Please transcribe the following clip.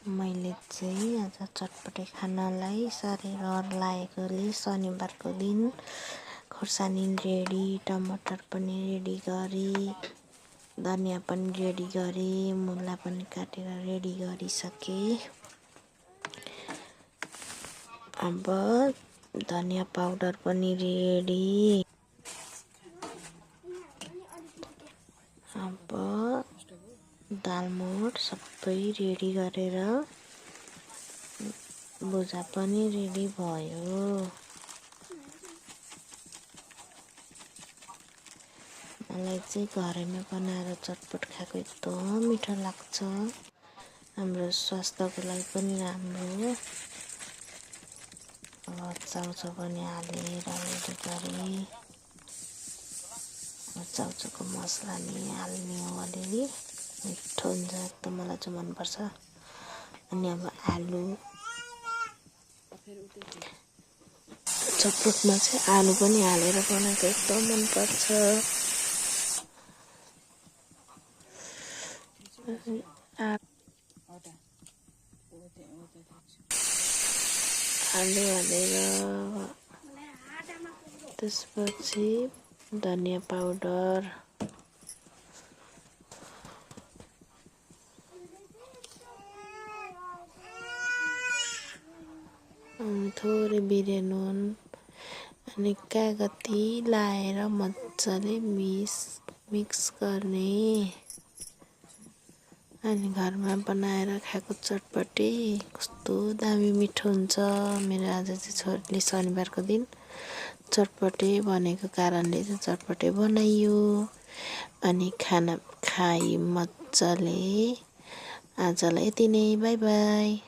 मैले चाहिँ आज चटपटे खानालाई साह्रै रहर लागेकोले शनिबारको दिन खुर्सानी रेडी, टमाटर पनि रेडी गरेँ, धनियाँ पनि रेडी गरेँ, मुला पनि काटेर रेडी गरिसकेँ। अब धनियाँ पाउडर पनि रेडी। अब दालमोठ सबै रेडी गरेर भुजा पनि रेडी भयो। मलाई चाहिँ घरैमा बनाएर चटपट खाएको एकदम मिठो लाग्छ। हाम्रो स्वास्थ्यको लागि पनि राम्रो। अब चाउचाउ पनि हालेर रेडी गरेँ। चाउचाउको मसला नि हाल्ने हो अलिअलि, मिठो हुन्छ एकदम, मलाई चाहिँ मनपर्छ। अनि अब आलु चटपटमा चाहिँ आलु पनि हालेर बनाएको एकदम मनपर्छ। आलु हालेर त्यसपछि धनियाँ पाउडर, थोरै बिरे नुन अनि कागती लाएर मजाले मिक्स गर्ने। अनि घरमा बनाएर खाएको चटपटे कस्तो दामी मिठो हुन्छ। मेरो आज चाहिँ छोरीले शनिबारको दिन चटपटे भनेको कारणले चाहिँ चटपटे बनाइयो अनि खाना खाई मजाले। आजलाई यति नै, बाई बाई।